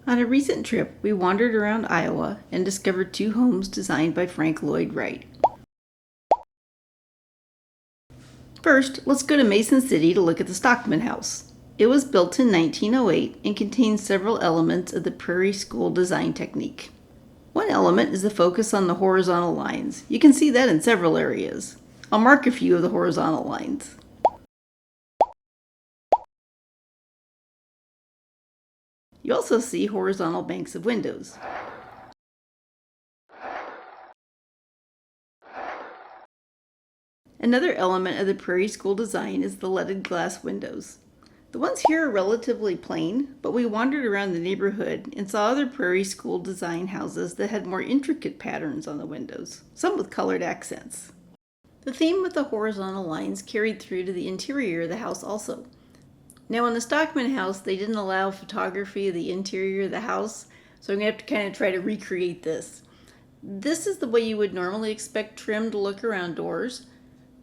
On a recent trip, we wandered around Iowa and discovered two homes designed by Frank Lloyd Wright. First, let's go to Mason City to look at the Stockman house. It was built in 1908 and contains several elements of the Prairie school design technique. One element is the focus on the horizontal lines. You can see that in several areas. I'll mark a few of the horizontal lines. You also see horizontal banks of windows. Another element of the Prairie school design is the leaded glass windows. The ones here are relatively plain, but we wandered around the neighborhood and saw other Prairie school design houses that had more intricate patterns on the windows, some with colored accents. The theme with the horizontal lines carried through to the interior of the house also. Now in the Stockman house, they didn't allow photography of the interior of the house, so I'm going to have to kind of try to recreate this. This is the way you would normally expect trim to look around doors,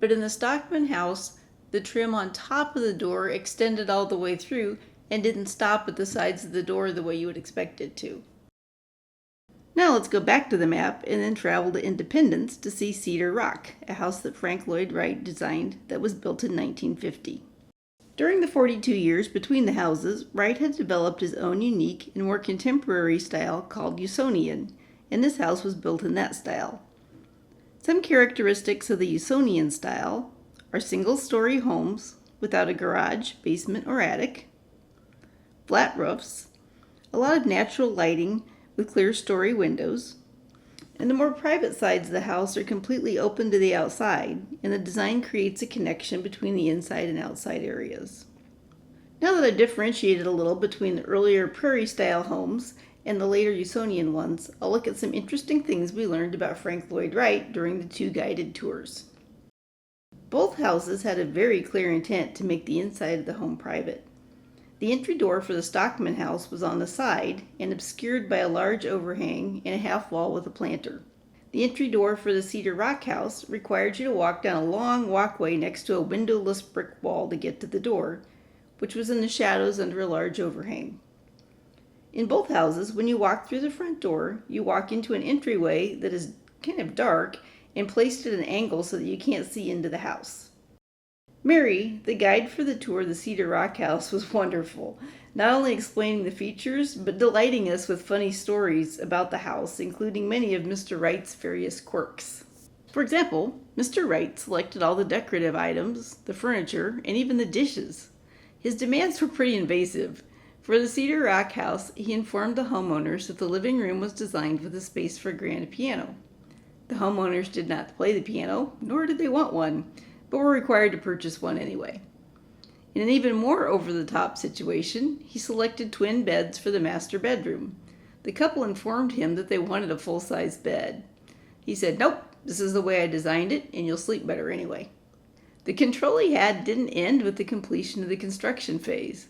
but in the Stockman house, the trim on top of the door extended all the way through and didn't stop at the sides of the door the way you would expect it to. Now let's go back to the map and then travel to Independence to see Cedar Rock, a house that Frank Lloyd Wright designed that was built in 1950. During the 42 years between the houses, Wright had developed his own unique and more contemporary style called Usonian, and this house was built in that style. Some characteristics of the Usonian style are single-story homes without a garage, basement, or attic, flat roofs, a lot of natural lighting with clear story windows, and the more private sides of the house are completely open to the outside, and the design creates a connection between the inside and outside areas. Now that I've differentiated a little between the earlier Prairie-style homes and the later Usonian ones, I'll look at some interesting things we learned about Frank Lloyd Wright during the two guided tours. Both houses had a very clear intent to make the inside of the home private. The entry door for the Stockman house was on the side and obscured by a large overhang and a half wall with a planter. The entry door for the Cedar Rock house required you to walk down a long walkway next to a windowless brick wall to get to the door, which was in the shadows under a large overhang. In both houses, when you walk through the front door, you walk into an entryway that is kind of dark and placed at an angle so that you can't see into the house. Mary, the guide for the tour of the Cedar Rock house, was wonderful, not only explaining the features, but delighting us with funny stories about the house, including many of Mr. Wright's various quirks. For example, Mr. Wright selected all the decorative items, the furniture, and even the dishes. His demands were pretty invasive. For the Cedar Rock house, he informed the homeowners that the living room was designed with a space for a grand piano. The homeowners did not play the piano, nor did they want one, but were required to purchase one anyway. In an even more over-the-top situation, he selected twin beds for the master bedroom. The couple informed him that they wanted a full-size bed. He said, "Nope, this is the way I designed it, and you'll sleep better anyway." The control he had didn't end with the completion of the construction phase.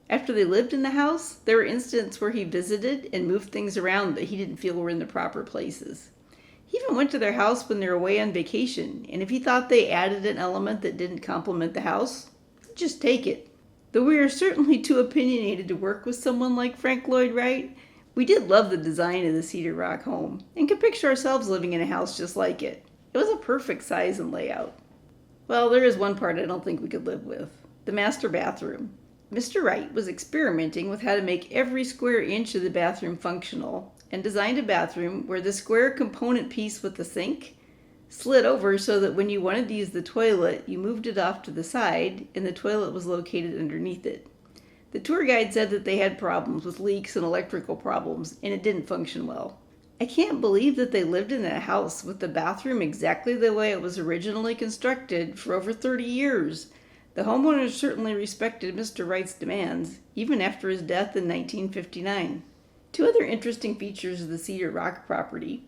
After they lived in the house, there were instances where he visited and moved things around that he didn't feel were in the proper places. He even went to their house when they were away on vacation, and if he thought they added an element that didn't complement the house, just take it. Though we are certainly too opinionated to work with someone like Frank Lloyd Wright, we did love the design of the Cedar Rock home, and could picture ourselves living in a house just like it. It was a perfect size and layout. Well, there is one part I don't think we could live with: the master bathroom. Mr. Wright was experimenting with how to make every square inch of the bathroom functional, and designed a bathroom where the square component piece with the sink slid over so that when you wanted to use the toilet, you moved it off to the side and the toilet was located underneath it. The tour guide said that they had problems with leaks and electrical problems, and it didn't function well. I can't believe that they lived in that house with the bathroom exactly the way it was originally constructed for over 30 years. The homeowners certainly respected Mr. Wright's demands, even after his death in 1959. Two other interesting features of the Cedar Rock property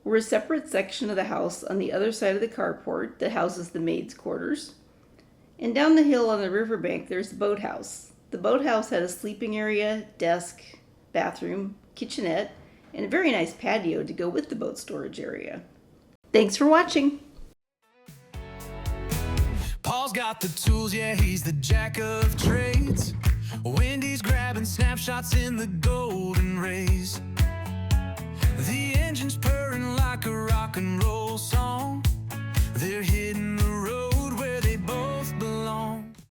were a separate section of the house on the other side of the carport that houses the maids' quarters, and down the hill on the riverbank there's the boathouse. The boathouse had a sleeping area, desk, bathroom, kitchenette, and a very nice patio to go with the boat storage area. Thanks for watching! Paul's got the tools, yeah, he's the jack of trades. Wendy's grabbing snapshots in the golden rays. The engine's purring like a rock and roll song. They're